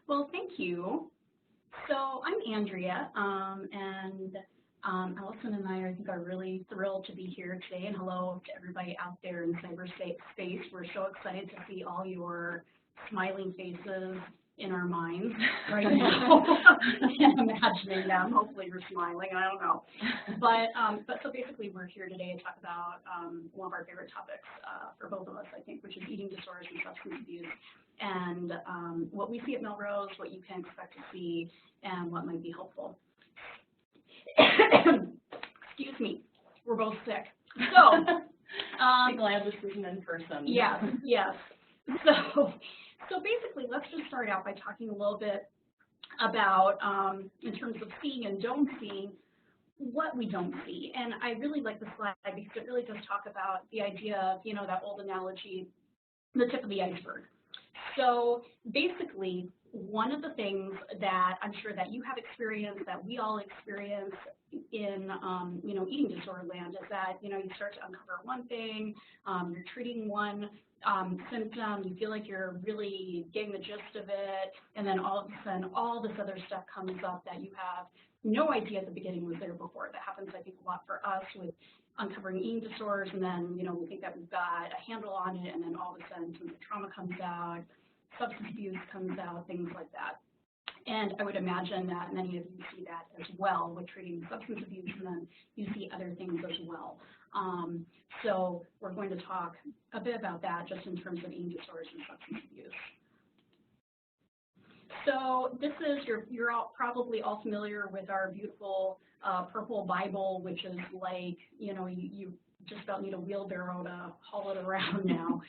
Well, thank you. So I'm Andrea, and Allison and I think are really thrilled to be here today. And hello to everybody out there in cyberspace. We're so excited to see all your smiling faces in our minds right now. I'm imagining them. Hopefully you're smiling. I don't know. But so basically we're here today to talk about one of our favorite topics for both of us, I think, which is eating disorders and substance abuse, and what we see at Melrose, what you can expect to see, and what might be helpful. Excuse me. We're both sick. So I'm glad this isn't in person. Yes. So basically, let's just start out by talking a little bit about, in terms of seeing and don't see, what we don't see. And I really like the slide because it really does talk about the idea of, that old analogy, the tip of the iceberg. So basically, one of the things that I'm sure that you have experienced, that we all experience in, eating disorder land, is that, you start to uncover one thing, you're treating one symptom, you feel like you're really getting the gist of it, and then all of a sudden, all this other stuff comes up that you have no idea at the beginning was there before. That happens, I think, a lot for us with uncovering eating disorders, and then, we think that we've got a handle on it, and then all of a sudden, some trauma comes out, substance abuse comes out, things like that. And I would imagine that many of you see that as well with treating substance abuse, and then you see other things as well. So we're going to talk a bit about that just in terms of eating disorders and substance abuse. So this is, you're all probably all familiar with our beautiful purple Bible, which is like, you just about need a wheelbarrow to haul it around now.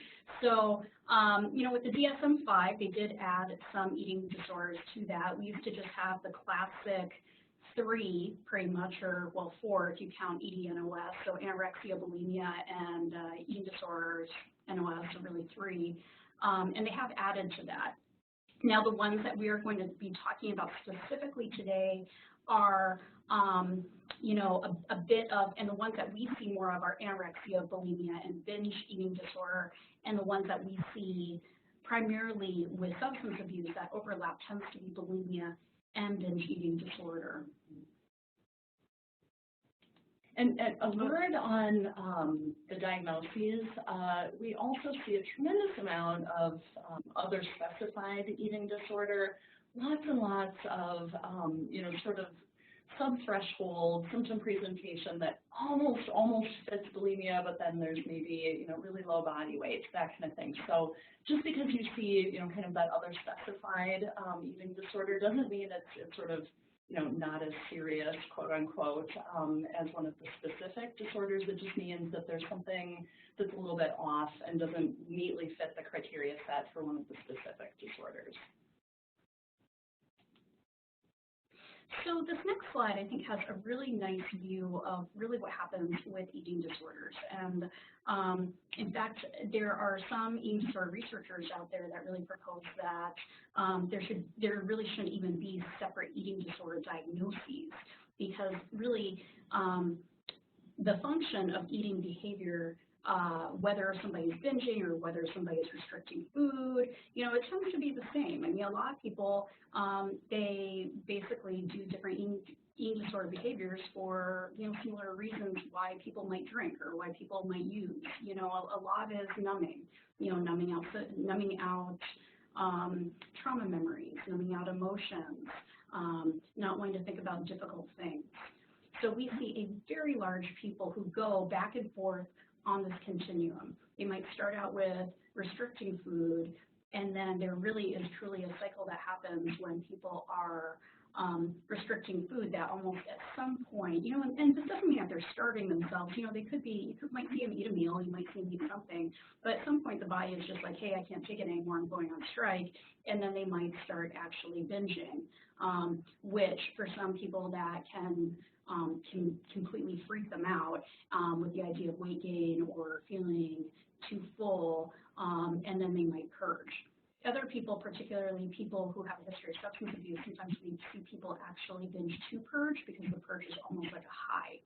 So, with the DSM-5, they did add some eating disorders to that. We used to just have the classic 3, pretty much, or, well, 4 if you count ED-NOS, so anorexia, bulimia, and eating disorders, NOS, so really 3. And they have added to that. Now, the ones that we are going to be talking about specifically today are, a bit of, and the ones that we see more of are anorexia, bulimia, and binge eating disorder, and the ones that we see primarily with substance abuse that overlap tends to be bulimia and binge eating disorder. And a word on the diagnoses, we also see a tremendous amount of other specified eating disorder, lots and lots of, sort of sub-threshold symptom presentation that almost fits bulimia, but then there's maybe, really low body weight, that kind of thing. So just because you see, kind of that other specified eating disorder doesn't mean it's sort of, not as serious, quote unquote, as one of the specific disorders. It just means that there's something that's a little bit off and doesn't neatly fit the criteria set for one of the specific disorders. So this next slide, I think, has a really nice view of really what happens with eating disorders. And in fact, there are some eating disorder researchers out there that really propose that there really shouldn't even be separate eating disorder diagnoses, because really the function of eating behavior, whether somebody's binging or whether somebody is restricting food, it tends to be the same. I mean, a lot of people, they basically do different eating disorder behaviors for, similar reasons why people might drink or why people might use. A lot is numbing, numbing out trauma memories, numbing out emotions, not wanting to think about difficult things. So we see a very large people who go back and forth on this continuum. They might start out with restricting food, and then there really is truly a cycle that happens when people are restricting food that almost at some point, and this doesn't mean that they're starving themselves. They could be, you might see them eat a meal, you might see them eat something, but at some point the body is just like, hey, I can't take it anymore, I'm going on strike, and then they might start actually binging, which for some people that can completely freak them out with the idea of weight gain or feeling too full, and then they might purge. Other people, particularly people who have a history of substance abuse, sometimes we see people actually binge to purge because the purge is almost like a high.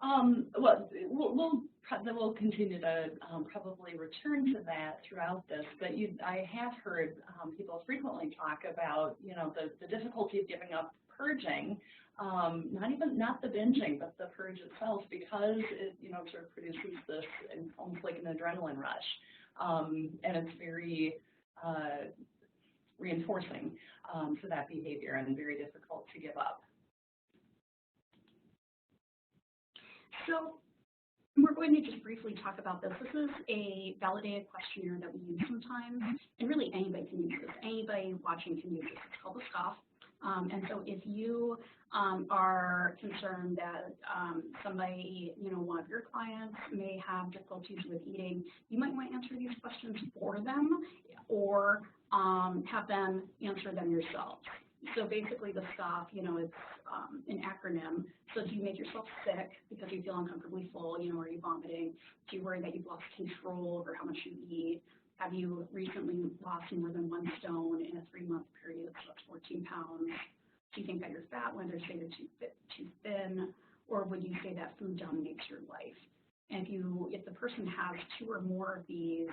Well, we'll continue to probably return to that throughout this, but I have heard people frequently talk about, the difficulty of giving up purging, not the binging, but the purge itself, because it, sort of produces this almost like an adrenaline rush, and it's very reinforcing for that behavior and very difficult to give up. So we're going to just briefly talk about this. This is a validated questionnaire that we use sometimes, and really anybody can use this. Anybody watching can use this. It's called the SCOFF. And so if you are concerned that somebody, one of your clients may have difficulties with eating, you might want to answer these questions for them or have them answer them yourself. So basically the SCOFF, it's an acronym. So do you make yourself sick because you feel uncomfortably full, are you vomiting? Do you worry that you've lost control over how much you eat? Have you recently lost more than 1 stone in a 3-month period, so that's 14 pounds? Do you think that you're fat when others say you're too thin? Or would you say that food dominates your life? And if the person has 2 or more of these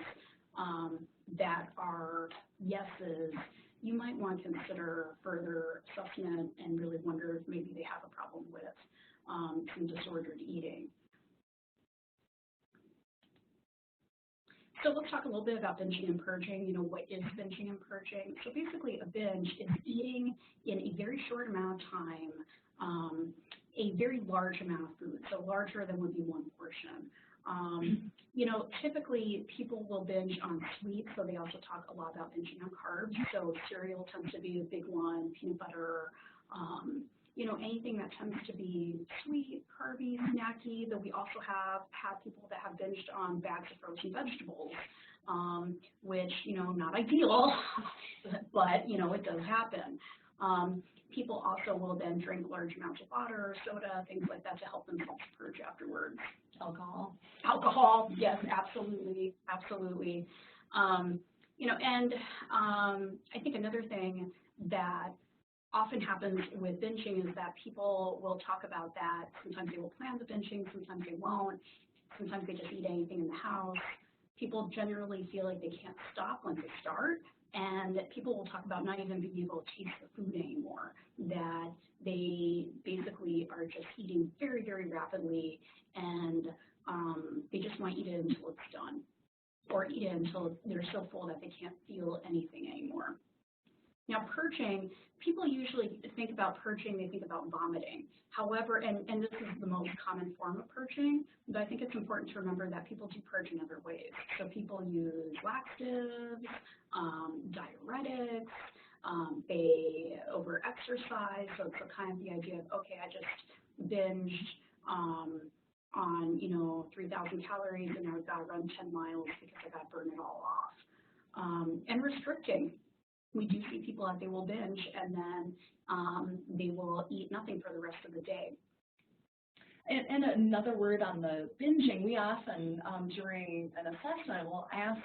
that are yeses, you might want to consider further assessment and really wonder if maybe they have a problem with some disordered eating. So let's talk a little bit about binging and purging. What is binging and purging? So basically a binge is eating in a very short amount of time a very large amount of food, so larger than would be 1 portion. Typically people will binge on sweets, so they also talk a lot about binging on carbs. So cereal tends to be a big one, peanut butter, anything that tends to be sweet, carby, snacky. Though we also have had people that have binged on bags of frozen vegetables, which, not ideal, but, it does happen. People also will then drink large amounts of water, soda, things like that to help themselves purge afterwards. Alcohol, yes, absolutely. I think another thing that often happens with binging is that people will talk about that. Sometimes they will plan the binging, sometimes they won't. Sometimes they just eat anything in the house. People generally feel like they can't stop once they start. And people will talk about not even being able to taste the food anymore, that they basically are just eating very, very rapidly, and they just want to eat it until it's done, or eat it until they're so full that they can't feel anything anymore. Now, purging, people usually think about purging, they think about vomiting. However, and this is the most common form of purging, but I think it's important to remember that people do purge in other ways. So people use laxatives, diuretics, they over-exercise. So it's kind of the idea of, okay, I just binged on 3,000 calories and I've got to run 10 miles because I got to burn it all off. And restricting. We do see people that they will binge and then they will eat nothing for the rest of the day. And another word on the binging, we often, during an assessment, will ask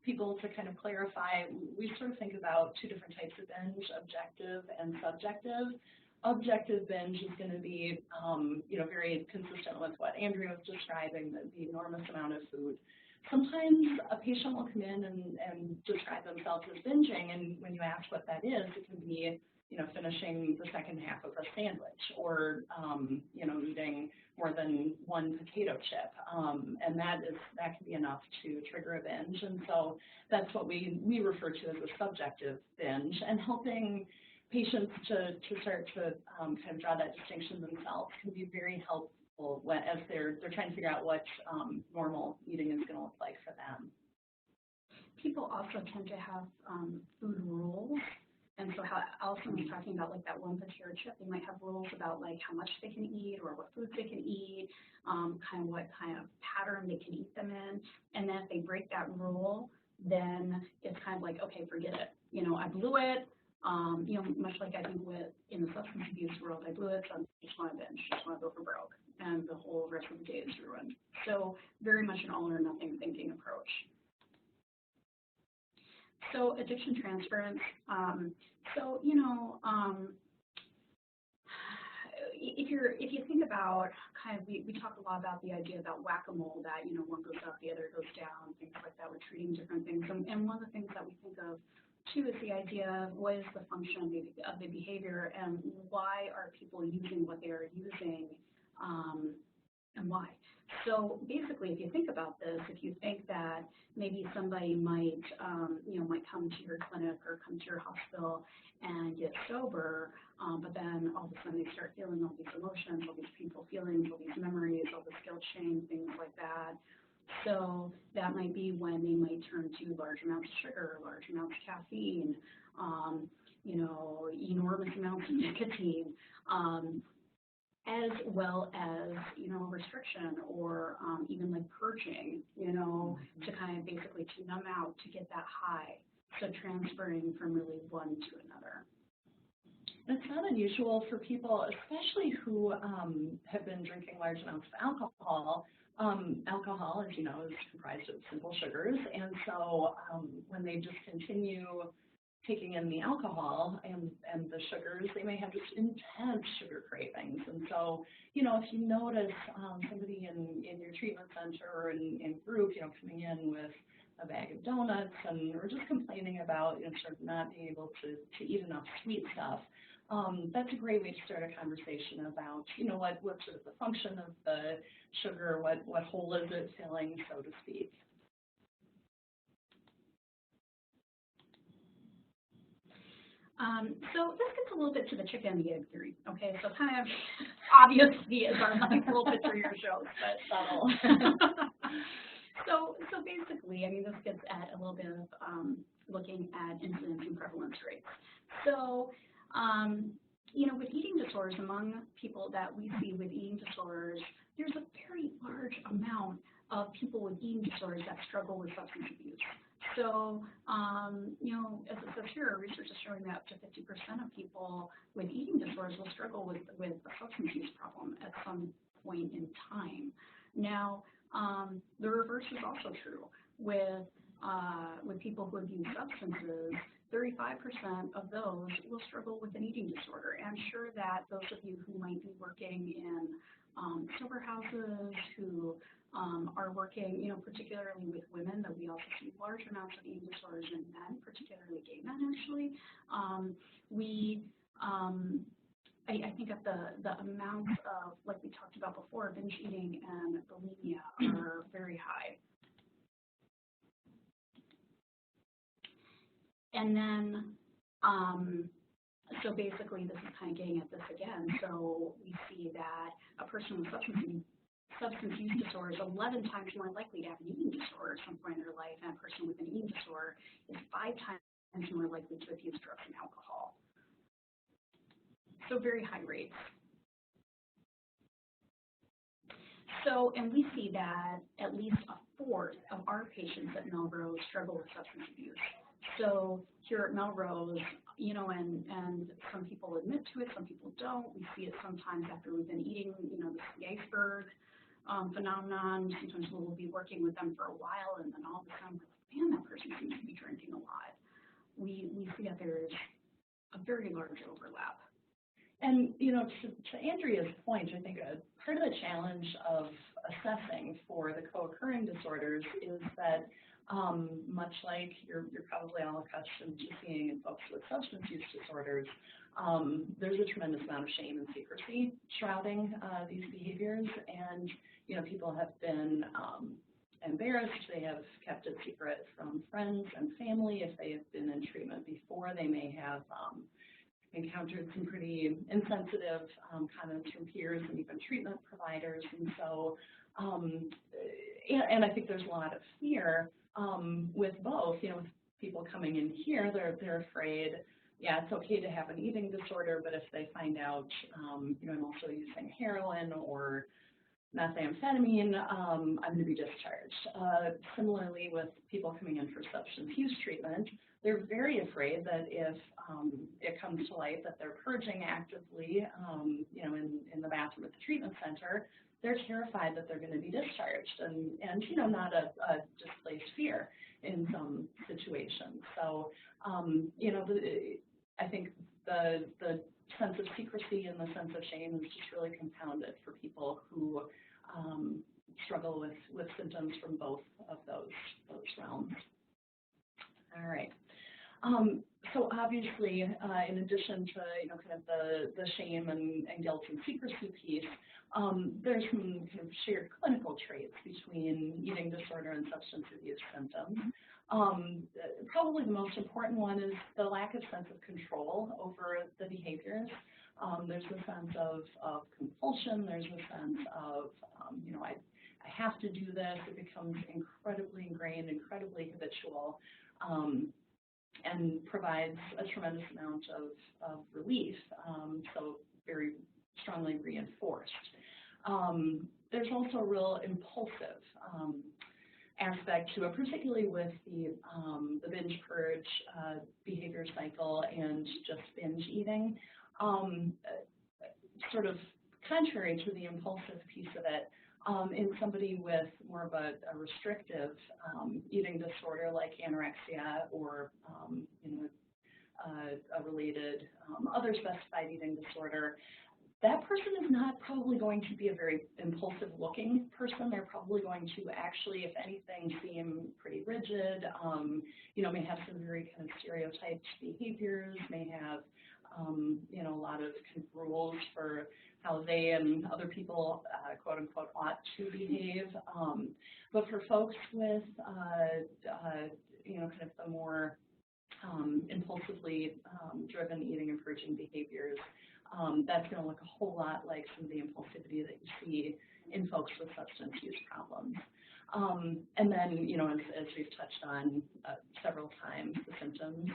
people to kind of clarify. We sort of think about 2 different types of binge, objective and subjective. Objective binge is going to be, very consistent with what Andrea was describing, the enormous amount of food. Sometimes a patient will come in and describe themselves as binging, and when you ask what that is, it can be, finishing the second half of a sandwich, or, eating more than 1 potato chip, and that can be enough to trigger a binge. And so that's what we refer to as a subjective binge, and helping patients to start to kind of draw that distinction themselves can be very helpful as they're trying to figure out what normal eating is going to look like for them. People also tend to have food rules, and so how Allison was talking about, like that 1 potato chip, they might have rules about like how much they can eat or what foods they can eat, kind of what kind of pattern they can eat them in, and then if they break that rule, then it's kind of like, okay, forget it. I blew it. Much like I think in the substance abuse world, I blew it, so I just want to binge, just want to go for broke, and the whole rest of the day is ruined. So very much an all or nothing thinking approach. So addiction transference. if you think about kind of, we talk a lot about the idea about whack-a-mole, that, you know, one goes up, the other goes down, things like that. We're treating different things. And one of the things that we think of, too, is the idea of what is the function of the behavior, and why are people using what they are using, and why. So basically, if you think about this, if you think that maybe somebody might, might come to your clinic or come to your hospital and get sober, but then all of a sudden they start feeling all these emotions, all these painful feelings, all these memories, all this guilt, shame, things like that. So that might be when they might turn to large amounts of sugar, large amounts of caffeine, enormous amounts of nicotine, as well as, restriction, or even like purging, to kind of basically to numb out, to get that high. So transferring from really one to another. It's not unusual for people, especially who have been drinking large amounts of alcohol. Alcohol, as you know, is comprised of simple sugars, and so when they just continue taking in the alcohol and the sugars, they may have just intense sugar cravings. And so, if you notice somebody in your treatment center or in group, coming in with a bag of donuts or just complaining about, sort of not being able to eat enough sweet stuff, that's a great way to start a conversation about, what sort of the function of the sugar, what hole is it filling, so to speak. So this gets a little bit to the chicken and the egg theory, okay? So kind of obviously is our like little bit for your shows, but subtle. So basically, I mean, this gets at a little bit of looking at incidence and prevalence rates. So, with eating disorders, among people that we see with eating disorders, there's a very large amount of people with eating disorders that struggle with substance abuse. So, as it says here, research is showing that up to 50% of people with eating disorders will struggle with a substance use problem at some point in time. Now, the reverse is also true. With people who abuse substances, 35% of those will struggle with an eating disorder. And I'm sure that those of you who might be working in sober houses, who are working, particularly with women, that we also see large amounts of eating disorders in men, particularly gay men, actually. I think that the amounts of, like we talked about before, binge eating and bulimia are very high. And then, so basically this is kind of getting at this again. So we see that a person with substance use disorder is 11 times more likely to have an eating disorder at some point in their life, and a person with an eating disorder is 5 times more likely to abuse drugs and alcohol. So very high rates. So, and we see that at least a fourth of our patients at Melrose struggle with substance abuse. So here at Melrose, and some people admit to it, some people don't. We see it sometimes after we've been eating, the iceberg phenomenon. Sometimes we'll be working with them for a while, and then all of a sudden we're like, man, that person seems to be drinking a lot. We see that there's a very large overlap. And, to Andrea's point, I think a part of the challenge of assessing for the co-occurring disorders is that much like you're probably all accustomed to seeing in folks with substance use disorders, there's a tremendous amount of shame and secrecy shrouding these behaviors, and people have been embarrassed. They have kept it secret from friends and family. If they have been in treatment before, they may have encountered some pretty insensitive comments from peers and even treatment providers, and so and I think there's a lot of fear with both. With people coming in here, they're afraid. Yeah, it's okay to have an eating disorder, but if they find out, I'm also using heroin or methamphetamine, I'm going to be discharged. Similarly, with people coming in for substance use treatment, they're very afraid that if it comes to light that they're purging actively, in the bathroom at the treatment center, they're terrified that they're going to be discharged, and not a displaced fear in some situations. So, I think the sense of secrecy and the sense of shame is just really compounded for people who struggle with symptoms from both of those realms. All right. So obviously, in addition to kind of the shame and guilt and secrecy piece, there's some kind of shared clinical traits between eating disorder and substance abuse symptoms. Probably the most important one is the lack of sense of control over the behaviors. There's a sense of compulsion. There's a sense of, I have to do this. It becomes incredibly ingrained, incredibly habitual. And provides a tremendous amount of relief, so very strongly reinforced. There's also a real impulsive aspect to it, particularly with the binge purge behavior cycle and just binge eating. Sort of contrary to the impulsive piece of it, in somebody with more of a restrictive eating disorder like anorexia or a related other specified eating disorder, that person is not probably going to be a very impulsive looking person. They're probably going to actually, if anything, seem pretty rigid, may have some very kind of stereotyped behaviors, may have a lot of kind of rules for how they and other people, quote unquote, ought to behave. But for folks with, kind of the more impulsively driven eating and purging behaviors, that's going to look a whole lot like some of the impulsivity that you see in folks with substance use problems. And then, as we've touched on several times, the symptoms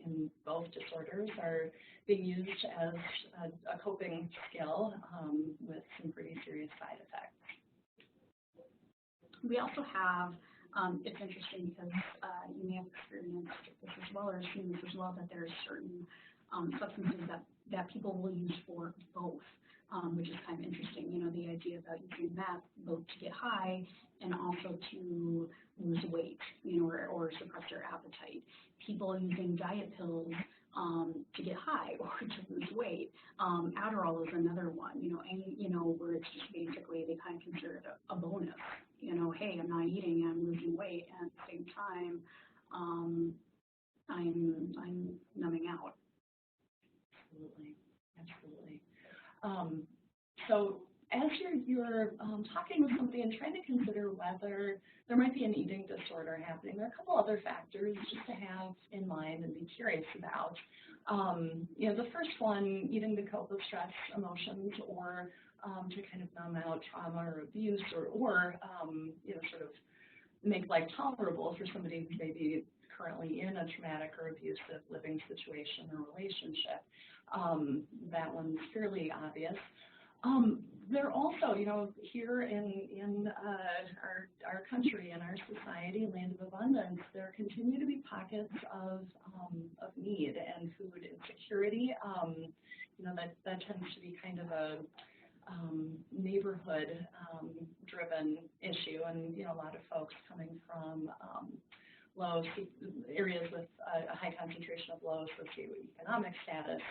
in both disorders are being used as a coping skill with some pretty serious side effects. We also have, it's interesting because you may have experienced this as well or seen this as well, that there's certain substances that people will use for both. Which is kind of interesting, the idea about using meth both to get high and also to lose weight, or suppress their appetite. People using diet pills to get high or to lose weight. Adderall is another one, where it's just basically they kind of consider it a bonus. Hey, I'm not eating, I'm losing weight, and at the same time, I'm numbing out. Absolutely. So as you're talking with somebody and trying to consider whether there might be an eating disorder happening, there are a couple other factors just to have in mind and be curious about. The first one, eating to cope with stress, emotions, or to kind of numb out trauma or abuse, or sort of make life tolerable for somebody who's maybe currently in a traumatic or abusive living situation or relationship. That one's fairly obvious. There also, here in our country, in our society, land of abundance, there continue to be pockets of need and food insecurity. That tends to be kind of a neighborhood driven issue, and a lot of folks coming from low areas with a high concentration of low socioeconomic status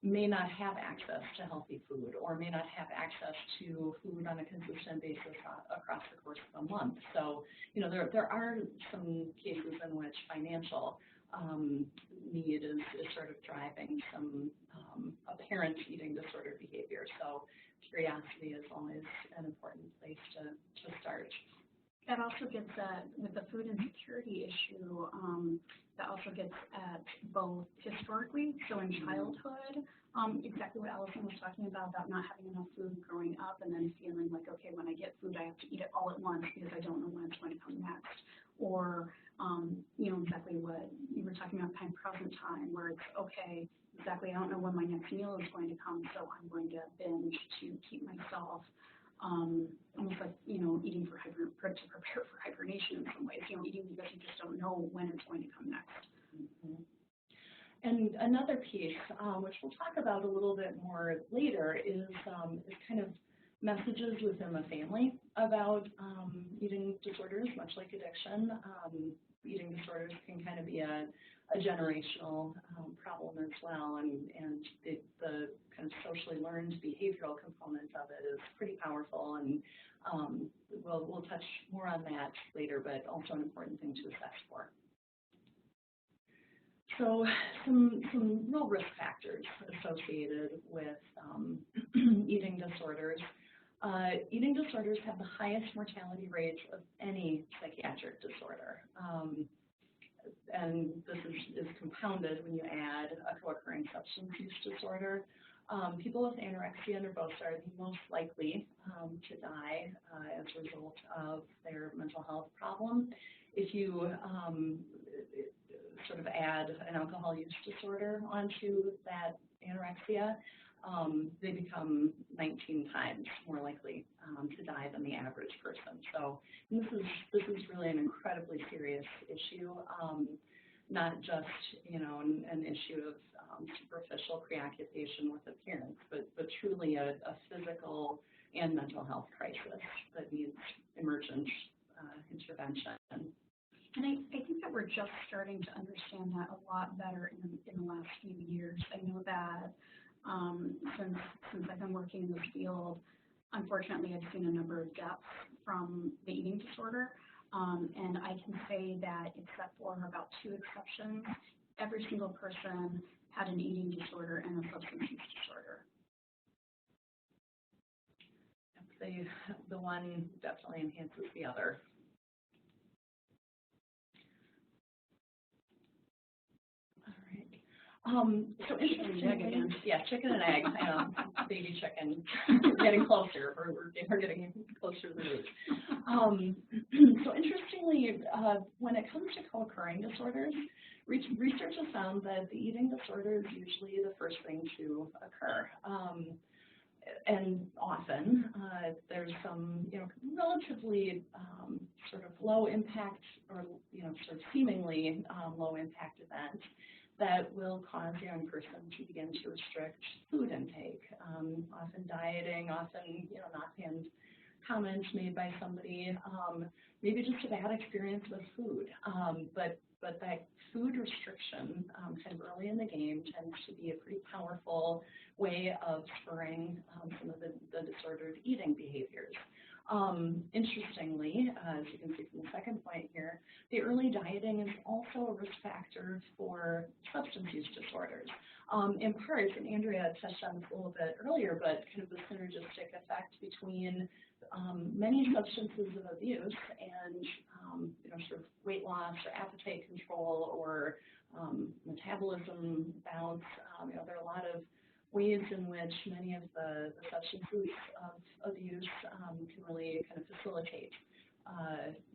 may not have access to healthy food, or may not have access to food on a consistent basis across the course of a month. So, there are some cases in which financial need is sort of driving some apparent eating disorder behavior. So curiosity is always an important place to start. That also gets at, with the food insecurity issue, that also gets at both historically, so in childhood, exactly what Allison was talking about not having enough food growing up, and then feeling like, okay, when I get food, I have to eat it all at once because I don't know when it's going to come next. Or, exactly what you were talking about, time present time, where it's, okay, exactly, I don't know when my next meal is going to come, so I'm going to binge to keep myself almost like, eating to prepare for hibernation in some ways, eating because you just don't know when it's going to come next. Mm-hmm. And another piece, which we'll talk about a little bit more later, is kind of messages within the family about eating disorders, much like addiction. eating disorders can kind of be a generational problem as well, and the kind of socially learned behavioral component of it is pretty powerful, and we'll touch more on that later, but also an important thing to assess for. So some real risk factors associated with eating disorders. Eating disorders have the highest mortality rates of any psychiatric disorder. And this is compounded when you add a co-occurring substance use disorder. People with anorexia nervosa are the most likely to die as a result of their mental health problem. If you sort of add an alcohol use disorder onto that anorexia, they become 19 times more likely to die than the average person. So this is really an incredibly serious issue, not just an issue of superficial preoccupation with appearance, but truly a physical and mental health crisis that needs emergent intervention. And I think that we're just starting to understand that a lot better in the last few years. I know that since I've been working in this field, unfortunately, I've seen a number of deaths from the eating disorder. And I can say that except for about 2 exceptions, every single person had an eating disorder and a substance use disorder. The one definitely enhances the other. So interesting. Yeah, chicken and egg. Baby chicken. Getting closer. We're getting closer to the roots. So interestingly, when it comes to co-occurring disorders, research has found that the eating disorder is usually the first thing to occur. And often there's some, relatively sort of low impact or sort of seemingly low impact event that will cause a young person to begin to restrict food intake. Often dieting, often offhand comments made by somebody, maybe just a bad experience with food. But that food restriction kind of early in the game tends to be a pretty powerful way of spurring some of the disordered eating behaviors. Interestingly, as you can see from the second point here, the early dieting is also a risk factor for substance use disorders. In part, and Andrea touched on this a little bit earlier, but kind of the synergistic effect between many substances of abuse and sort of weight loss or appetite control or metabolism bounce. There are a lot of ways in which many of the substances of abuse can really kind of facilitate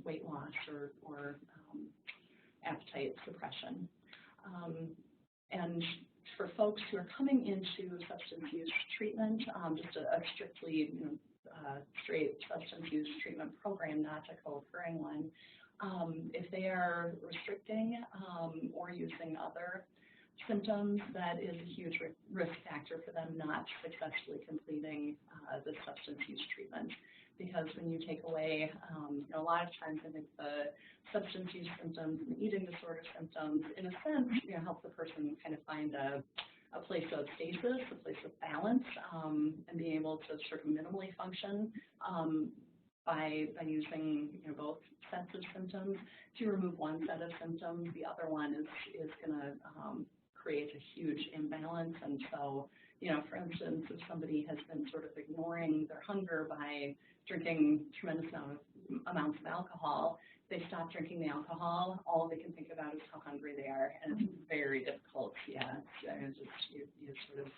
weight loss or appetite suppression. And for folks who are coming into substance use treatment, just a strictly straight substance use treatment program, not a co-occurring one, if they are restricting or using other symptoms, that is a huge risk factor for them not successfully completing the substance use treatment. Because when you take away, a lot of times I think the substance use symptoms and the eating disorder symptoms, in a sense, help the person kind of find a place of stasis, a place of balance, and being able to sort of minimally function by using both sets of symptoms. If you remove one set of symptoms, the other one is going to create a huge imbalance. And so, for instance, if somebody has been sort of ignoring their hunger by drinking tremendous amounts of alcohol, they stop drinking the alcohol, all they can think about is how hungry they are, and it's very difficult. Yeah, you sort of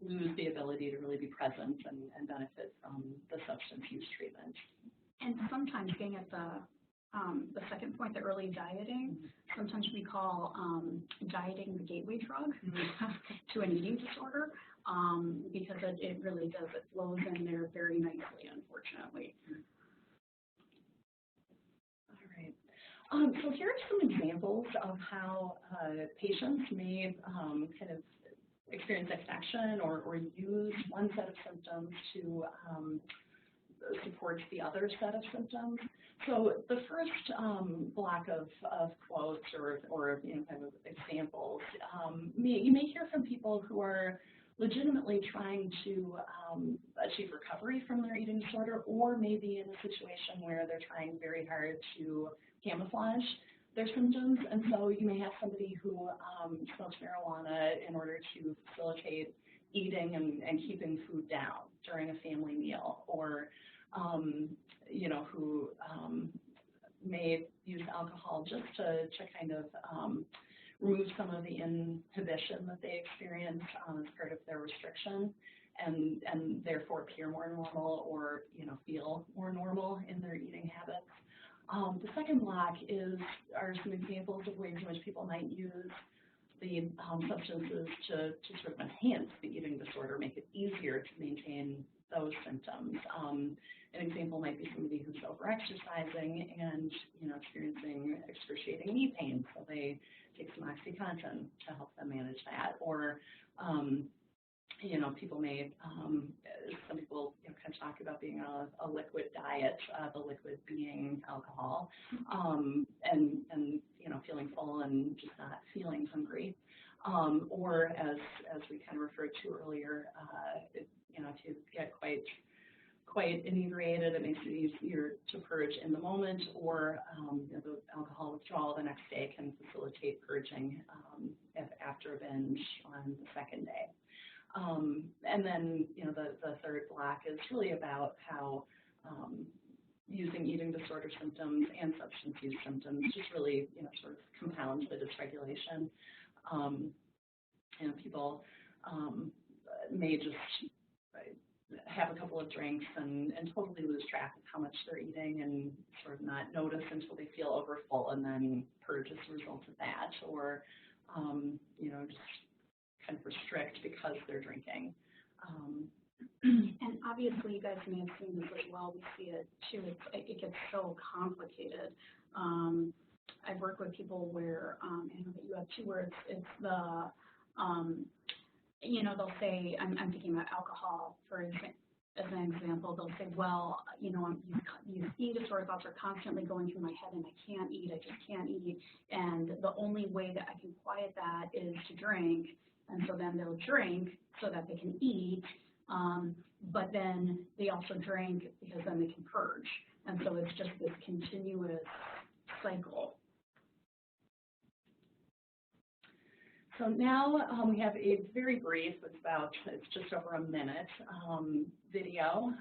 lose the ability to really be present and benefit from the substance use treatment. And sometimes getting at the second point, the early dieting, sometimes we call dieting the gateway drug to an eating disorder, because it really does, it flows in there very nicely, unfortunately. All right. So here are some examples of how patients may kind of experience extinction or use one set of symptoms to supports the other set of symptoms. So the first block of quotes or kind of examples, you may hear from people who are legitimately trying to achieve recovery from their eating disorder, or maybe in a situation where they're trying very hard to camouflage their symptoms. And so you may have somebody who smokes marijuana in order to facilitate eating and keeping food down during a family meal, or who may use alcohol just to kind of remove some of the inhibition that they experience as part of their restriction, and therefore appear more normal or feel more normal in their eating habits. The second block are some examples of ways in which people might use the substances to sort of enhance the eating disorder, make it easier to maintain those symptoms. An example might be somebody who's over-exercising and experiencing excruciating knee pain, so they take some OxyContin to help them manage that. Or people may, some people kind of talk about being a liquid diet, the liquid being alcohol, and feeling full and just not feeling hungry. Or as we kind of referred to earlier, to get quite inebriated, it makes it easier to purge in the moment, or the alcohol withdrawal the next day can facilitate purging after a binge on the second day. And then, the third block is really about how using eating disorder symptoms and substance use symptoms just really, sort of compounds the dysregulation. People may just have a couple of drinks and totally lose track of how much they're eating and sort of not notice until they feel overfull and then purge as a result of that, or, just kind of restrict because they're drinking. And obviously, you guys may have seen this as well. We see it too. It gets so complicated. I've worked with people where, I know that you have too, where it's the, they'll say, I'm thinking about alcohol, as an example. They'll say, well, these eating disorder thoughts are constantly going through my head and I can't eat, I just can't eat. And the only way that I can quiet that is to drink. And so then they'll drink so that they can eat, but then they also drink because then they can purge. And so it's just this continuous cycle. So now we have a very brief, it's just over a minute, video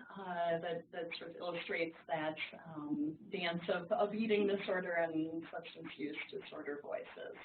that sort of illustrates that dance of eating disorder and substance use disorder voices.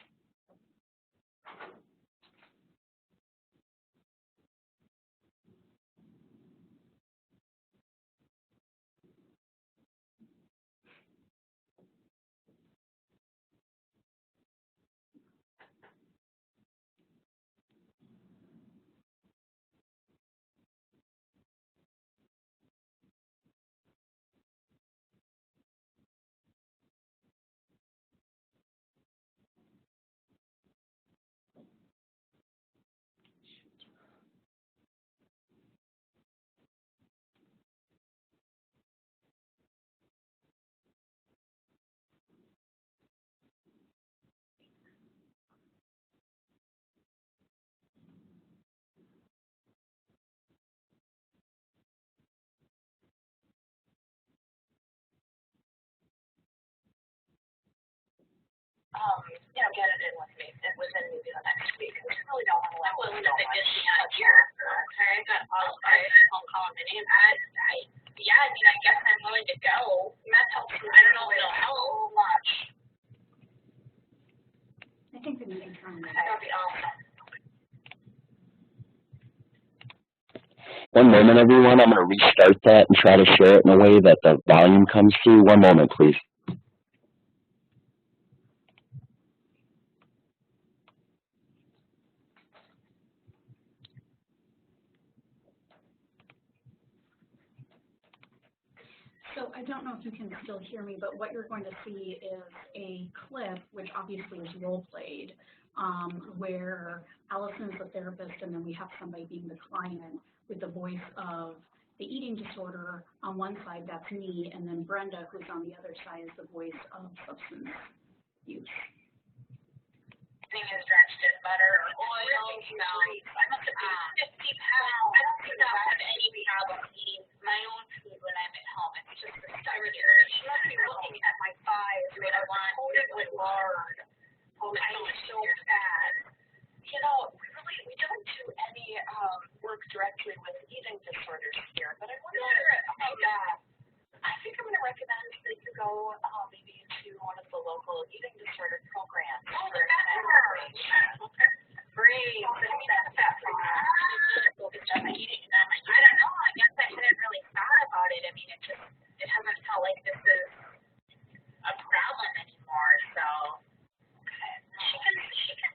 Get it in with me within maybe the next week. I just really don't want to let go so much. Okay, got all phone call my name. Yeah, I mean, I guess I'm willing to go. Meth helps. I don't know if it'll help much. I think that we can try that. That'd be awesome. One moment, everyone. I'm going to restart that and try to share it in a way that the volume comes through. One moment, please. So I don't know if you can still hear me, but what you're going to see is a clip, which obviously is role-played, where Allison is the therapist, and then we have somebody being the client with the voice of the eating disorder on one side, that's me, and then Brenda, who's on the other side, is the voice of substance use. Everything is drenched in butter or oil, so I must have gained 50 pounds. I don't think I have any problem eating my own food when I'm at home. It's just the stomach irritation. I must be looking at my thighs when I want coated with lard. Oh, I know it's so bad. You know, we don't do any work directly with eating disorders here, but I wonder about that. I think I'm going to recommend that you go maybe to one of the local eating disorder programs. Oh, that's great. But I mean, that's that focused on my eating. And I don't know. I guess I hadn't really thought about it. I mean, it hasn't felt like this is a problem anymore. So, okay. She can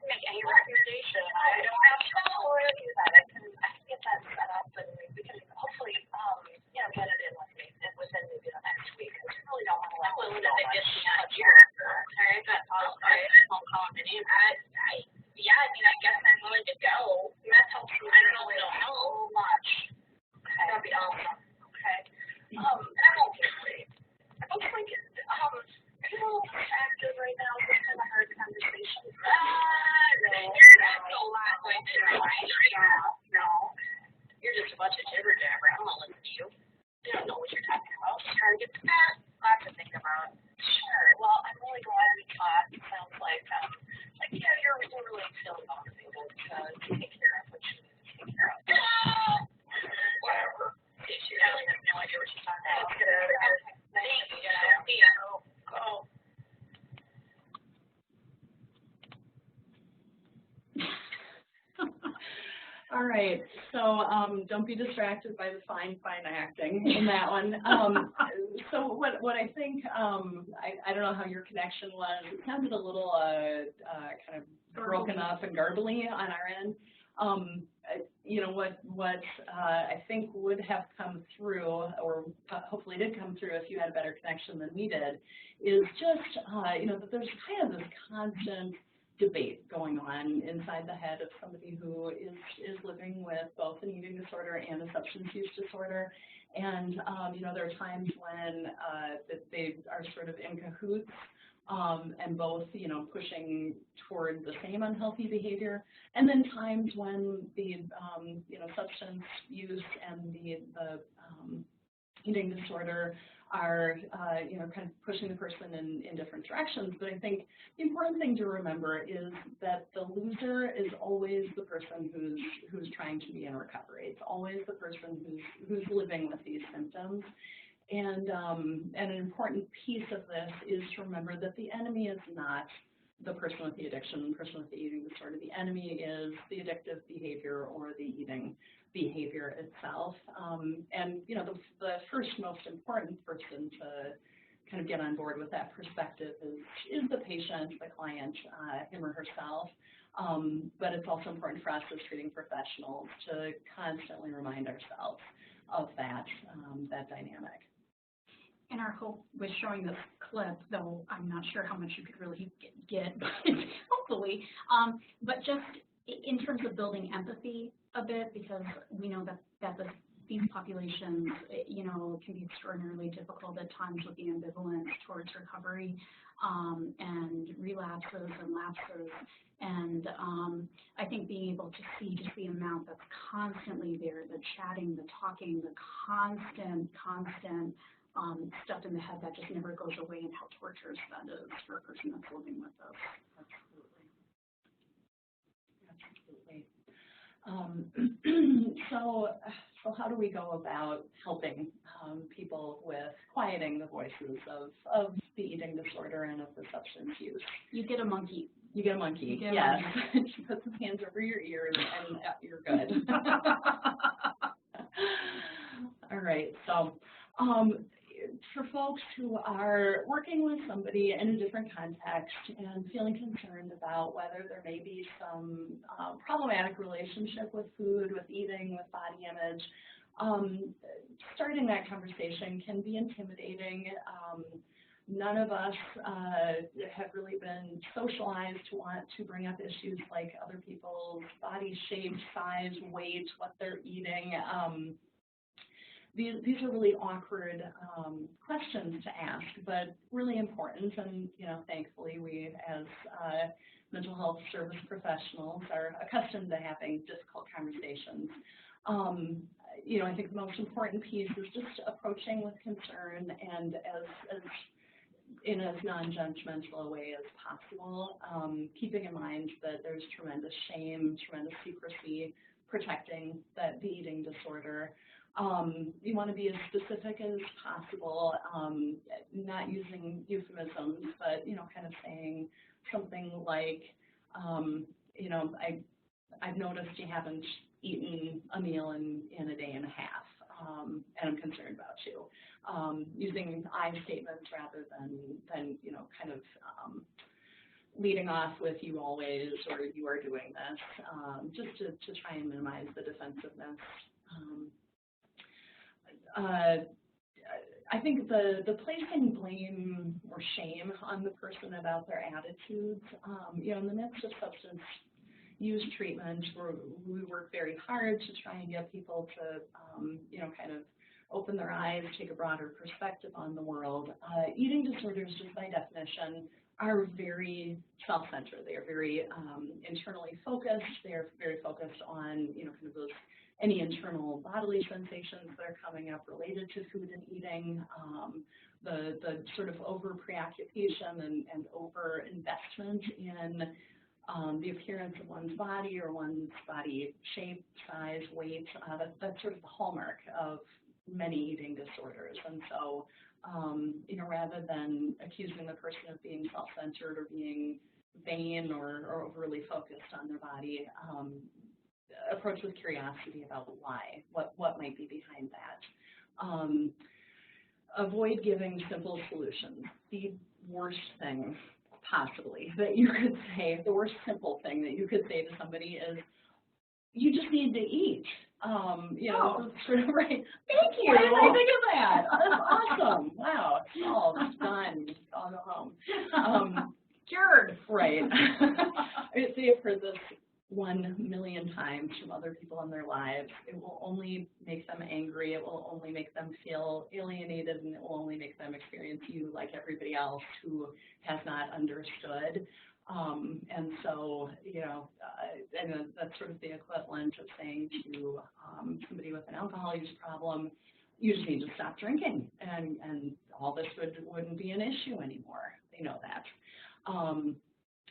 make any recommendation. I don't have to do that. I can get that set up, and we can hopefully, get it in with me within maybe the next week. Because we really don't want to let this go much here. Okay, but I'll call him in. Yeah, I mean, I guess I'm willing to go. That helps me. I don't know so much. Okay. That'd be awesome. Okay. And I'm okay. It looks like, are you a little distracted right now? Is this kind of hard conversation? No. That's a lot going through my mind. No. You're just a bunch of jibber jabber. I don't want to listen to you. You don't know what you're talking about. Just trying to get to that. Lots to think about. Sure. Well, I'm really glad we talked. It sounds like you're really feeling motivated to take care of what you need to take care of. Whatever. She really has no idea what she's talking about. Thank you. See ya. Go. All right, so don't be distracted by the fine acting in that one. So what I think, I don't know how your connection was. It sounded a little kind of broken up and garbly on our end. What I think would have come through, or hopefully did come through if you had a better connection than we did, is just, that there's kind of this constant debate going on inside the head of somebody who is living with both an eating disorder and a substance use disorder. And, there are times when they are sort of in cahoots and both, pushing toward the same unhealthy behavior. And then times when the, substance use and the eating disorder are, kind of pushing the person in different directions. But I think the important thing to remember is that the loser is always the person who's trying to be in recovery. It's always the person who's living with these symptoms. And an important piece of this is to remember that the enemy is not the person with the addiction, the person with the eating disorder. The enemy is the addictive behavior or the eating behavior itself. And, the first most important person to kind of get on board with that perspective is the patient, the client, him or herself. But it's also important for us as treating professionals to constantly remind ourselves of that dynamic. And our hope with showing this clip, though I'm not sure how much you could really get, but hopefully, but just in terms of building empathy a bit, because we know that these populations, can be extraordinarily difficult at times with the ambivalence towards recovery and relapses and lapses. And I think being able to see just the amount that's constantly there, the chatting, the talking, the constant stuff in the head that just never goes away, and how torturous that is for a person that's living with us. Absolutely. So how do we go about helping people with quieting the voices of the eating disorder and of the substance use? You get a monkey. Yes. She puts his hands over your ears and you're good. All right. So for folks who are working with somebody in a different context and feeling concerned about whether there may be some problematic relationship with food, with eating, with body image, starting that conversation can be intimidating. None of us have really been socialized to want to bring up issues like other people's body shape, size, weight, what they're eating. these are really awkward questions to ask, but really important. And thankfully, we as mental health service professionals are accustomed to having difficult conversations. I think the most important piece is just approaching with concern and in as non-judgmental a way as possible, keeping in mind that there's tremendous shame, tremendous secrecy protecting the eating disorder. You want to be as specific as possible, not using euphemisms, but kind of saying something like, I've noticed you haven't eaten a meal in a day and a half, and I'm concerned about you. Using I statements rather than kind of leading off with you always or you are doing this, just to try and minimize the defensiveness. I think the placing blame or shame on the person about their attitudes, in the midst of substance use treatment, we work very hard to try and get people to, kind of open their eyes, take a broader perspective on the world. Eating disorders, just by definition, are very self-centered. They are very internally focused. They are very focused on, kind of those any internal bodily sensations that are coming up related to food and eating, the sort of over-preoccupation and over-investment in the appearance of one's body or one's body shape, size, weight. That's sort of the hallmark of many eating disorders. And so, rather than accusing the person of being self-centered or being vain or overly focused on their body, approach with curiosity about why, what might be behind that. Avoid giving simple solutions. The worst thing possibly that you could say, the worst simple thing that you could say to somebody is, you just need to eat. Sort of right. Thank you. Why did I think of that? That's awesome. Wow. Solved. Done. I'll go home. Cured. Right. They've heard this 1 million times from other people in their lives. It will only make them angry. It will only make them feel alienated, and it will only make them experience you like everybody else who has not understood. And so, and that's sort of the equivalent of saying to somebody with an alcohol use problem, you just need to stop drinking, and all this wouldn't be an issue anymore. They know that.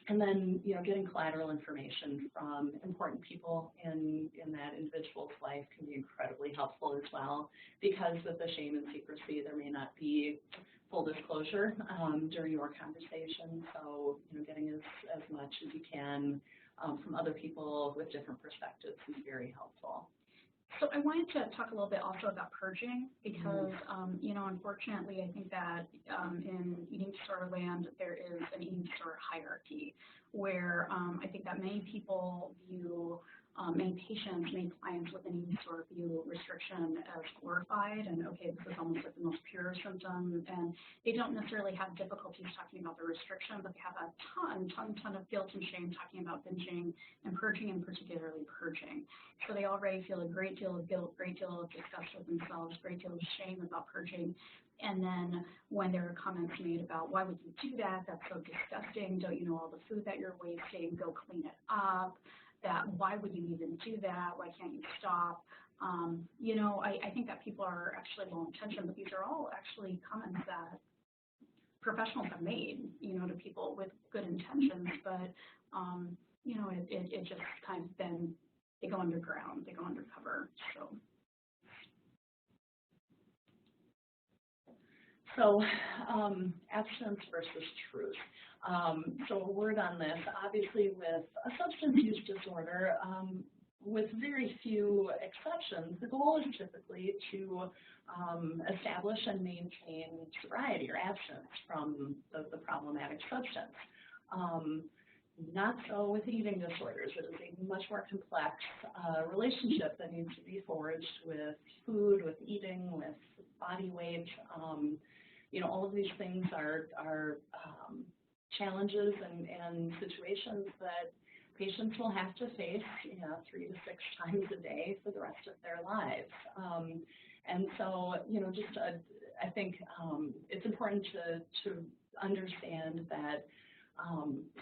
And then, getting collateral information from important people in that individual's life can be incredibly helpful as well, because with the shame and secrecy, there may not be full disclosure during your conversation. So, getting as much as you can from other people with different perspectives is very helpful. So I wanted to talk a little bit also about purging, because, unfortunately, I think that in eating disorder land, there is an eating disorder hierarchy where I think that many people view, many patients, many clients with an eating disorder view restriction as glorified, and okay, this is almost like the most pure symptom, and they don't necessarily have difficulties talking about the restriction, but they have a ton of guilt and shame talking about binging and purging, and particularly purging. So they already feel a great deal of guilt, great deal of disgust with themselves, great deal of shame about purging. And then when there are comments made about, why would you do that? That's so disgusting. Don't you know all the food that you're wasting? Go clean it up. That why would you even do that? Why can't you stop? I think that people are actually well-intentioned, but these are all actually comments that professionals have made, to people with good intentions, but, it just kind of then, they go underground, they go undercover, So abstinence versus truce. So a word on this. Obviously, with a substance use disorder, with very few exceptions, the goal is typically to establish and maintain sobriety or abstinence from the problematic substance. Not so with eating disorders. It is a much more complex relationship that needs to be forged with food, with eating, with body weight. All of these things are challenges and situations that patients will have to face, 3 to 6 times a day for the rest of their lives. And so, just I think it's important to understand that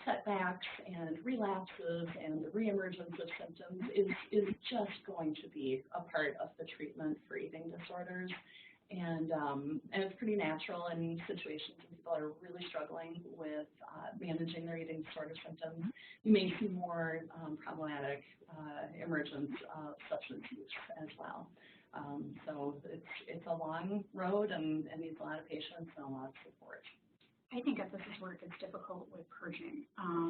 setbacks and relapses and the reemergence of symptoms is just going to be a part of the treatment for eating disorders. And it's pretty natural in situations when people are really struggling with managing their eating disorder symptoms. You may see more problematic emergence of substance use as well. So it's a long road and needs a lot of patience and a lot of support. I think that this is where it gets difficult with purging,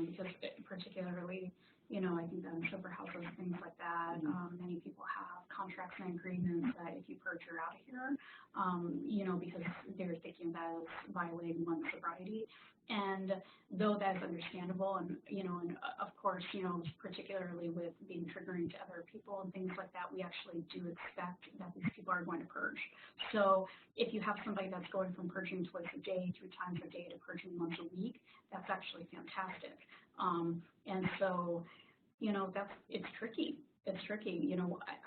because particularly, I think that in sober houses, things like that, many people have contracts and agreements that if you purge, you're out of here, because they're thinking that it's violating one's sobriety. And though that is understandable, and of course, particularly with being triggering to other people and things like that, we actually do expect that these people are going to purge. So if you have somebody that's going from purging twice a day, 3 times a day, to purging once a week, that's actually fantastic. And so, it's tricky. It's tricky. I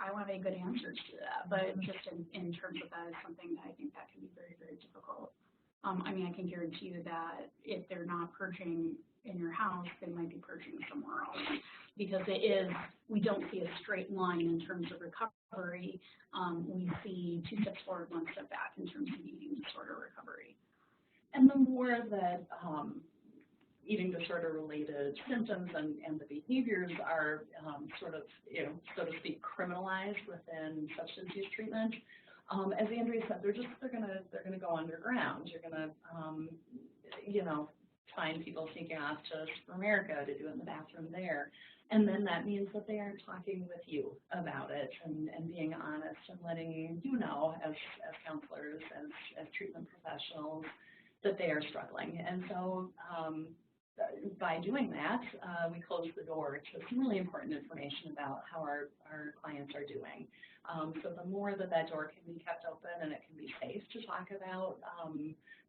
want to make good answers to that, but just in terms of that is something that I think that can be very, very difficult. I can guarantee you that if they're not purging in your house, they might be purging somewhere else, because we don't see a straight line in terms of recovery. We see 2 steps forward, 1 step back in terms of eating disorder recovery. And the more that eating disorder related symptoms and the behaviors are sort of, so to speak, criminalized within substance use treatment, as Andrea said, they're gonna go underground. You're gonna find people sneaking off to America to do it in the bathroom there, and then that means that they aren't talking with you about it and being honest and letting you know as counselors, as treatment professionals, that they are struggling. And so by doing that, we close the door to some really important information about how our clients are doing. So the more that door can be kept open and it can be safe to talk about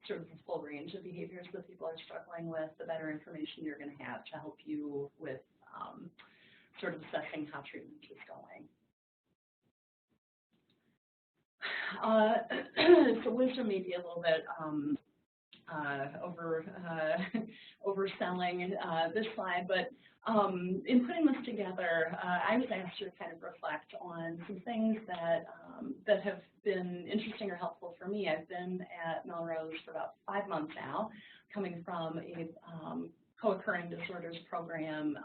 sort of the full range of behaviors that people are struggling with, the better information you're going to have to help you with sort of assessing how treatment is going. So wisdom may be a little bit overselling this slide, but in putting this together, I was asked to kind of reflect on some things that have been interesting or helpful for me. I've been at Melrose for about 5 months now, coming from a co-occurring disorders program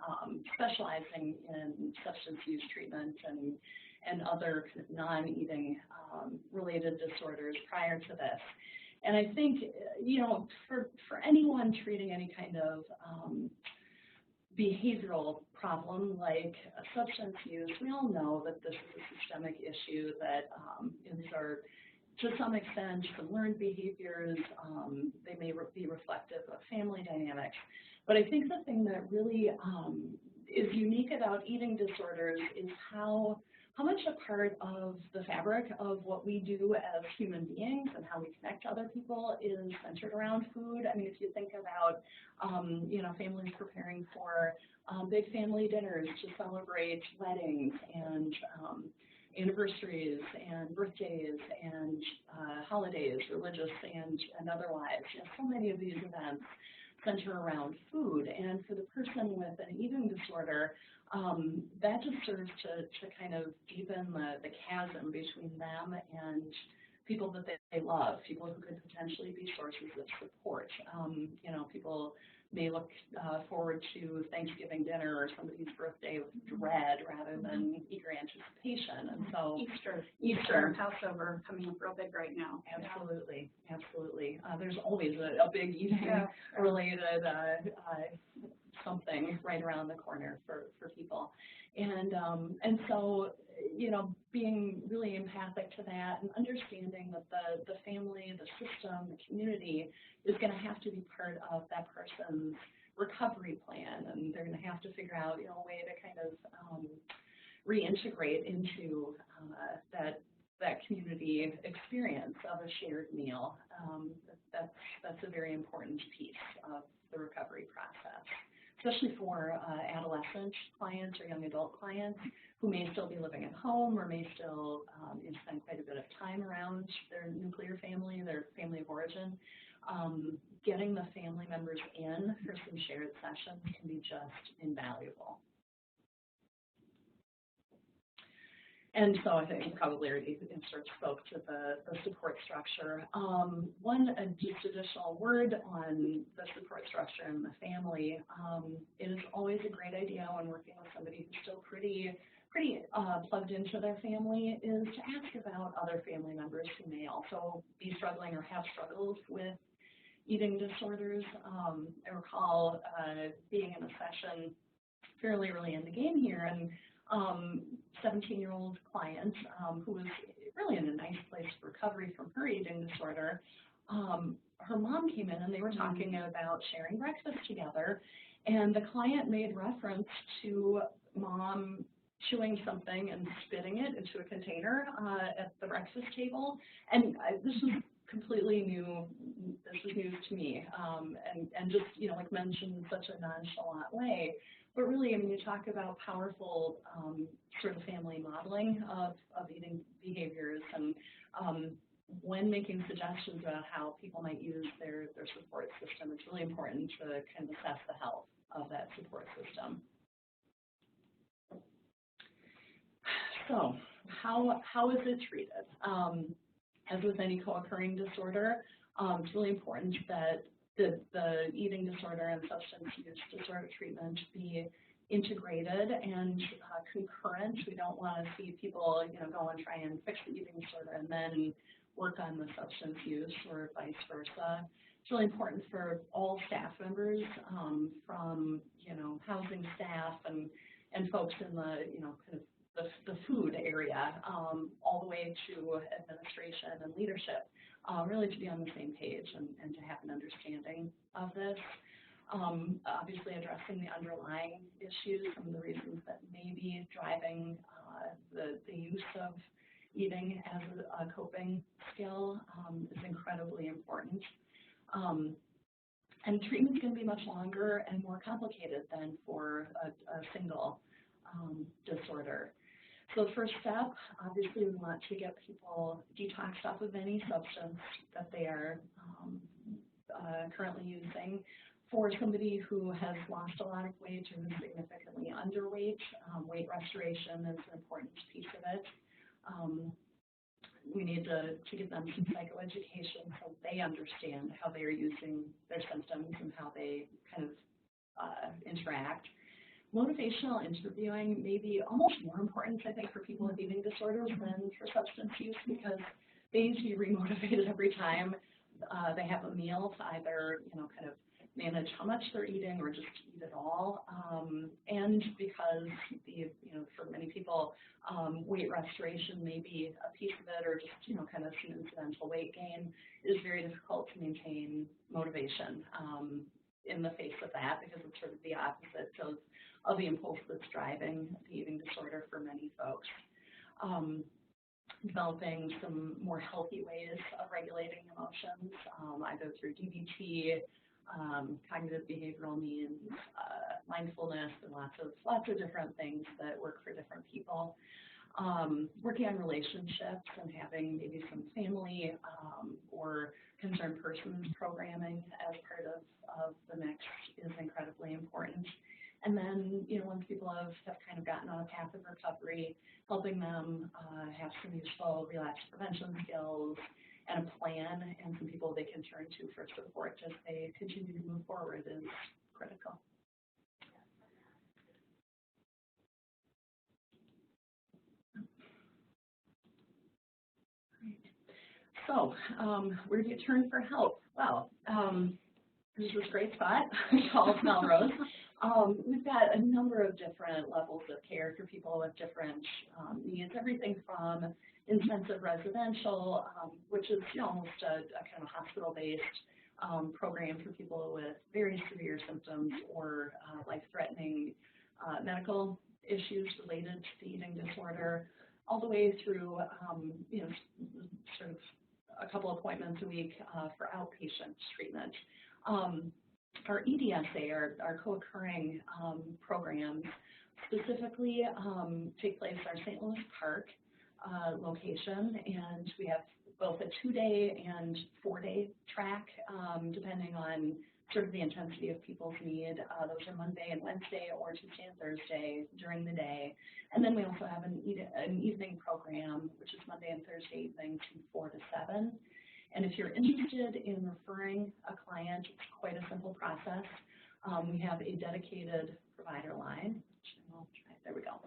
specializing in substance use treatment and other kind of non-eating related disorders prior to this. And I think, for anyone treating any kind of behavioral problem like substance use, we all know that this is a systemic issue, that these are, to some extent, some learned behaviors. They may be reflective of family dynamics. But I think the thing that really is unique about eating disorders is how much a part of the fabric of what we do as human beings and how we connect to other people is centered around food. I mean, if you think about, families preparing for big family dinners to celebrate weddings and anniversaries and birthdays and holidays, religious and otherwise. So many of these events center around food, and for the person with an eating disorder, that just serves to kind of deepen the chasm between them and people that they love, people who could potentially be sources of support. People may look forward to Thanksgiving dinner or somebody's birthday with dread rather than eager anticipation. And so Easter and Passover coming up real big right now. Absolutely, absolutely. There's always a big eating related something right around the corner for people. And so, being really empathic to that and understanding that the family, the system, the community is going to have to be part of that person's recovery plan, and they're going to have to figure out, a way to kind of reintegrate into that community experience of a shared meal. That's a very important piece of the recovery process, especially for adolescents adolescent clients or young adult clients who may still be living at home or may still spend quite a bit of time around their nuclear family, their family of origin. Getting the family members in for some shared sessions can be just invaluable. And so I think probably already sort of spoke to the support structure. Just additional word on the support structure in the family. It is always a great idea when working with somebody who's still pretty plugged into their family is to ask about other family members who may also be struggling or have struggled with eating disorders. I recall being in a session fairly early in the game here, and 17-year-old client who was really in a nice place of recovery from her eating disorder. Her mom came in and they were talking about sharing breakfast together, and the client made reference to mom chewing something and spitting it into a container at the breakfast table. And this was completely new. This was news to me, and just like mentioned in such a nonchalant way. But really, I mean, you talk about powerful sort of family modeling of eating behaviors, and when making suggestions about how people might use their support system, it's really important to kind of assess the health of that support system. So, how is it treated? As with any co-occurring disorder, it's really important that the eating disorder and substance use disorder treatment be integrated and concurrent. We don't want to see people, go and try and fix the eating disorder and then work on the substance use, or vice versa. It's really important for all staff members, from housing staff and folks in the kind of the food area, all the way to administration and leadership, really to be on the same page and to have an understanding of this. Obviously addressing the underlying issues, some of the reasons that may be driving the use of eating as a coping skill is incredibly important. And treatment's going to be much longer and more complicated than for a single disorder. So the first step, obviously, we want to get people detoxed off of any substance that they are currently using. For somebody who has lost a lot of weight or is significantly underweight, weight restoration is an important piece of it. We need to give them some psychoeducation so they understand how they are using their symptoms and how they kind of interact. Motivational interviewing may be almost more important, I think, for people with eating disorders than for substance use, because they need to be remotivated every time they have a meal to either, kind of manage how much they're eating or just eat it all. And because for many people, weight restoration may be a piece of it, or just, kind of some incidental weight gain, it is very difficult to maintain motivation in the face of that, because it's sort of the opposite of the impulse that's driving the eating disorder for many folks. Developing some more healthy ways of regulating emotions, either through DBT, cognitive behavioral means, mindfulness, and lots of different things that work for different people. Working on relationships and having maybe some family or concerned persons programming as part of the mix is incredibly important. And then, once people have kind of gotten on a path of recovery, helping them have some useful relapse prevention skills and a plan, and some people they can turn to for support as they continue to move forward is critical. So, where do you turn for help? Well, this is a great spot called Melrose. We've got a number of different levels of care for people with different needs, everything from intensive residential, which is almost a kind of hospital-based program for people with very severe symptoms or life-threatening medical issues related to the eating disorder, all the way through, sort of a couple appointments a week for outpatient treatment. our EDSA, our co-occurring programs, specifically take place in our St. Louis Park location, and we have both a 2-day and 4-day track, depending on sort of the intensity of people's need. Those are Monday and Wednesday, or Tuesday and Thursday during the day. And then we also have an evening program, which is Monday and Thursday evenings from 4 to 7. And if you're interested in referring a client, it's quite a simple process. We have a dedicated provider line. There we go.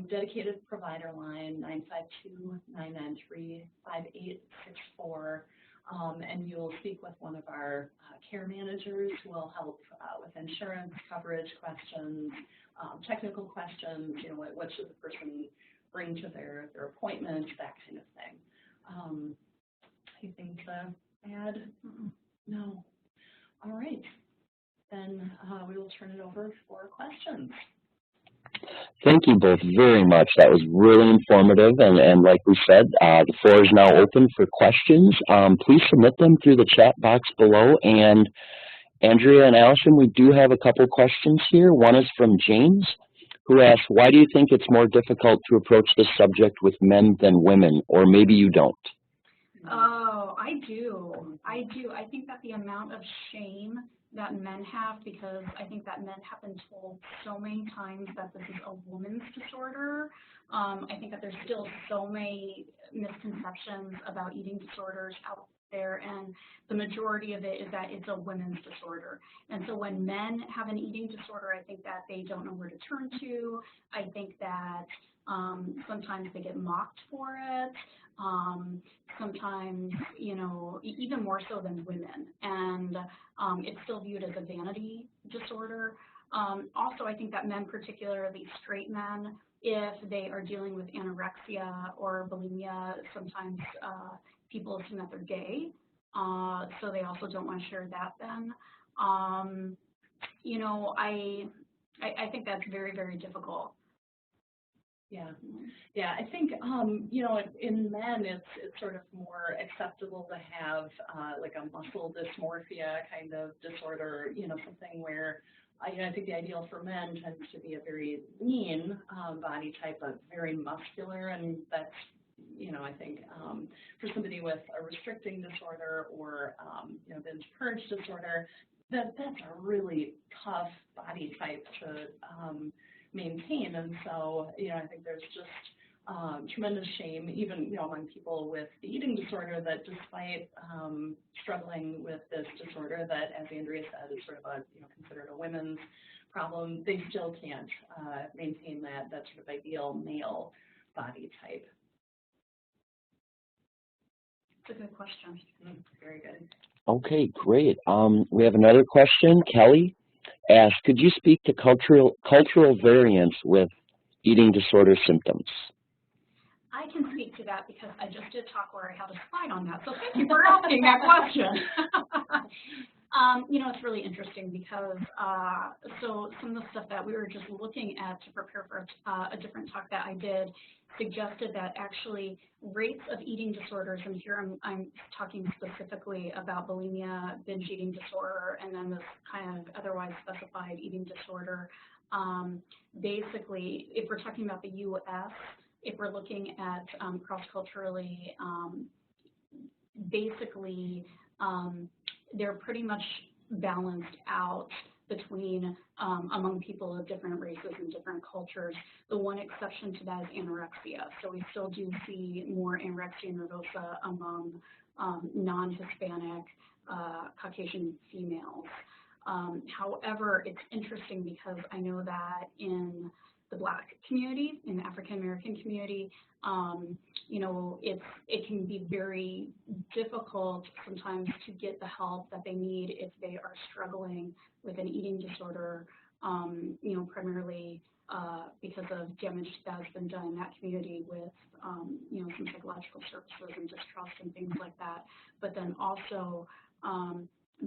Dedicated provider line, 952-993-5864. And you'll speak with one of our care managers who will help with insurance coverage questions, technical questions, what should the person bring to their appointment, that kind of thing. Anything to add? No. All right. Then we will turn it over for questions. Thank you both very much. That was really informative, and like we said, the floor is now open for questions. Please submit them through the chat box below. And Andrea and Allison, we do have a couple questions here. One is from James, who asks, why do you think it's more difficult to approach this subject with men than women, or maybe you don't? Oh, I do. I think that the amount of shame that men have, because I think that men have been told so many times that this is a woman's disorder. I think that there's still so many misconceptions about eating disorders out there, and the majority of it is that it's a women's disorder. And so when men have an eating disorder, I think that they don't know where to turn to. I think that sometimes they get mocked for it. Sometimes, even more so than women. And it's still viewed as a vanity disorder. Also, I think that men, particularly straight men, if they are dealing with anorexia or bulimia, sometimes people assume that they're gay. So they also don't want to share that then. I think that's very, very difficult. Yeah. I think in men it's sort of more acceptable to have like a muscle dysmorphia kind of disorder, something where I think the ideal for men tends to be a very lean body type, but very muscular, and that's I think for somebody with a restricting disorder or binge purge disorder, that's a really tough body type to maintain. And so, I think there's just tremendous shame, even, among people with the eating disorder, that despite struggling with this disorder that, as Andrea said, is sort of a, considered a women's problem, they still can't maintain that sort of ideal male body type. That's a good question. Very good. Okay, great. We have another question. Kelly asks, could you speak to cultural variance with eating disorder symptoms? I can speak to that because I just did talk where I had a slide on that. So thank you for asking that question. It's really interesting because so some of the stuff that we were just looking at to prepare for a different talk that I did suggested that actually rates of eating disorders, and here I'm talking specifically about bulimia, binge eating disorder, and then this kind of otherwise specified eating disorder. Basically, if we're talking about the U.S., if we're looking at cross-culturally, basically they're pretty much balanced out between among people of different races and different cultures. The one exception to that is anorexia. So we still do see more anorexia nervosa among non-Hispanic Caucasian females. However, it's interesting because I know that in the Black community, in the African American community, it can be very difficult sometimes to get the help that they need if they are struggling with an eating disorder, primarily because of damage that has been done in that community with, some psychological services and distrust and things like that. But then also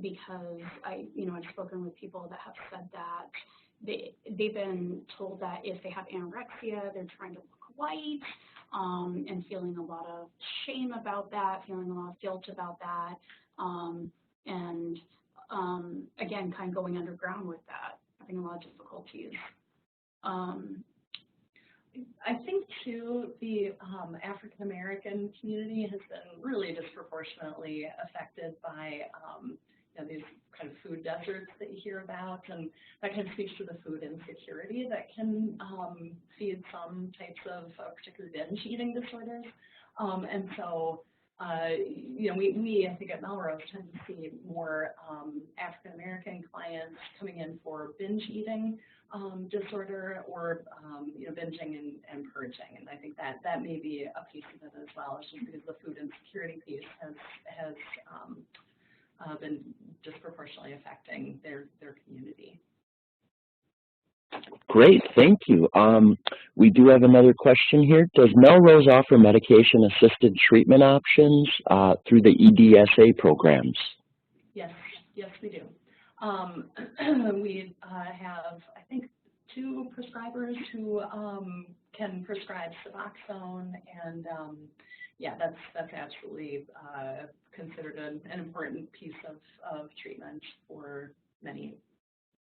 because I've spoken with people that have said that they've been told that if they have anorexia, they're trying to look white, and feeling a lot of shame about that, feeling a lot of guilt about that, and again, kind of going underground with that, having a lot of difficulties. I think, too, the African-American community has been really disproportionately affected by these kind of food deserts that you hear about, and that kind of speaks to the food insecurity that can feed some types of particularly binge eating disorders. And so, we, I think at Melrose, tend to see more African-American clients coming in for binge eating disorder or, binging and purging. And I think that may be a piece of it as well. It's just because the food insecurity piece has been disproportionately affecting their community. Great, thank you. We do have another question here. Does Melrose offer medication-assisted treatment options through the EDSA programs? Yes, we do. We have, I think, 2 prescribers who can prescribe Suboxone, and that's absolutely considered an important piece of treatment for many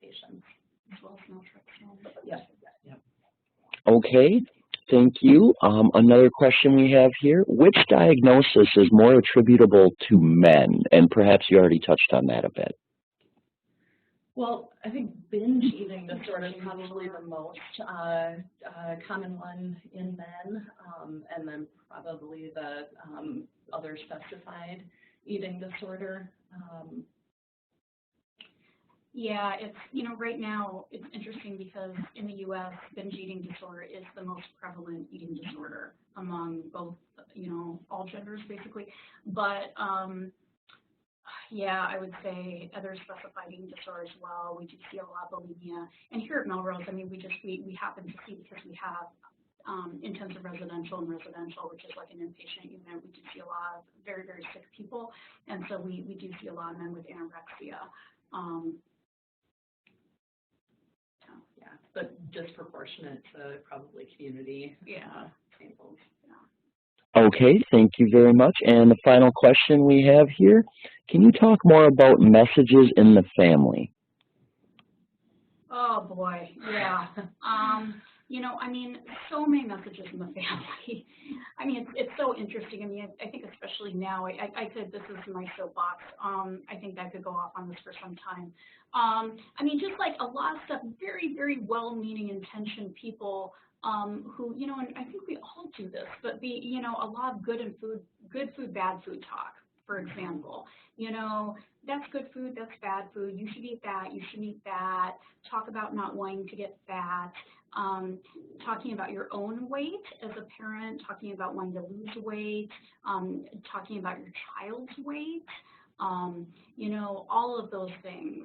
patients. As well as naltrexone. Yes. Okay, thank you. Another question we have here. Which diagnosis is more attributable to men? And perhaps you already touched on that a bit. Well, I think binge eating disorder is probably the most common one in men, and then probably the other specified eating disorder. Yeah, it's, right now it's interesting because in the U.S., binge eating disorder is the most prevalent eating disorder among both, all genders basically. But yeah, I would say other specified eating disorder as well. We do see a lot of bulimia. And here at Melrose, I mean, we happen to see, because we have intensive residential, which is like an inpatient unit, we do see a lot of very, very sick people. And so we do see a lot of men with anorexia. Yeah, but disproportionate to probably community samples. Yeah. Okay, thank you very much. And the final question we have here, can you talk more about messages in the family? Oh boy, yeah. I mean, so many messages in the family. I mean, it's so interesting. I mean, I think especially now, this is my soapbox. I think I could go off on this for some time. I mean, just like a lot of stuff, very, very well-meaning, intentioned people who, and I think we all do this, but a lot of good food, bad food talk, for example. That's good food, that's bad food, you should eat that, you shouldn't eat that, talk about not wanting to get fat, talking about your own weight as a parent, talking about wanting to lose weight, talking about your child's weight, all of those things,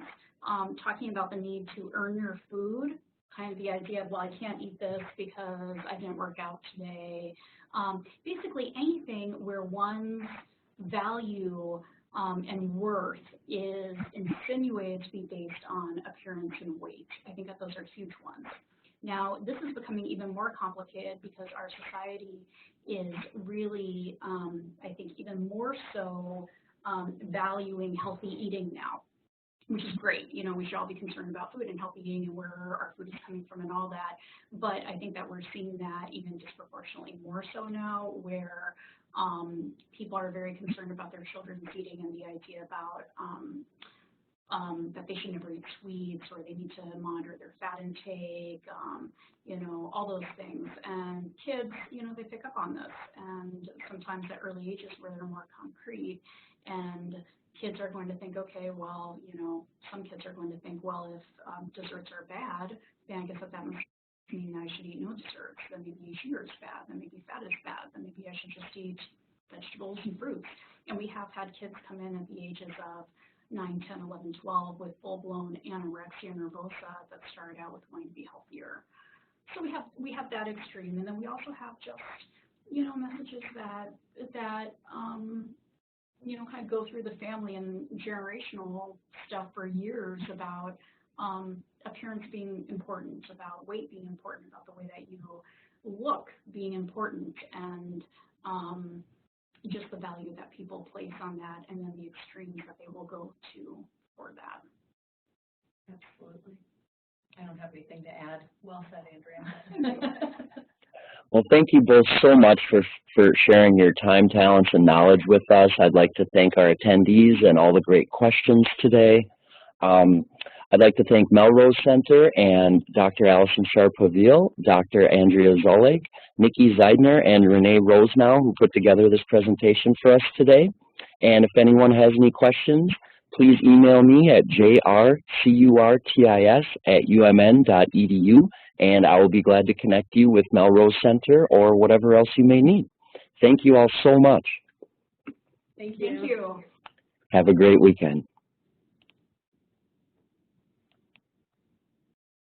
talking about the need to earn your food, kind of the idea of, well, I can't eat this because I didn't work out today. Basically anything where one's value and worth is insinuated to be based on appearance and weight. I think that those are huge ones. Now, this is becoming even more complicated because our society is really, I think, even more so valuing healthy eating now, which is great. We should all be concerned about food and healthy eating and where our food is coming from and all that. But I think that we're seeing that even disproportionately more so now, where people are very concerned about their children's eating and the idea about that they should never eat sweets, or they need to monitor their fat intake, all those things. And kids, they pick up on this, and sometimes at early ages where they're more concrete, and kids are going to think, okay, well, some kids are going to think, well, if desserts are bad, then I guess that must mean I should eat no desserts. Then maybe sugar is bad. Then maybe fat is bad. Then maybe I should just eat vegetables and fruits. And we have had kids come in at the ages of 9, 10, 11, 12 with full-blown anorexia nervosa that started out with wanting to be healthier. So we have that extreme, and then we also have just messages that kind of go through the family and generational stuff for years about appearance being important, about weight being important, about the way that you look being important, and just the value that people place on that, and then the extremes that they will go to for that. Absolutely. I don't have anything to add. Well said, Andrea. Well, thank you both so much for sharing your time, talents, and knowledge with us. I'd like to thank our attendees and all the great questions today. I'd like to thank Melrose Center and Dr. Allison Sharp-Pavil, Dr. Andrea Zolig, Nikki Zeidner, and Renee Rosenau, who put together this presentation for us today. And if anyone has any questions, please email me at jrcurtis@umn.edu, and I will be glad to connect you with Melrose Center or whatever else you may need. Thank you all so much. Thank you. Thank you. Have a great weekend.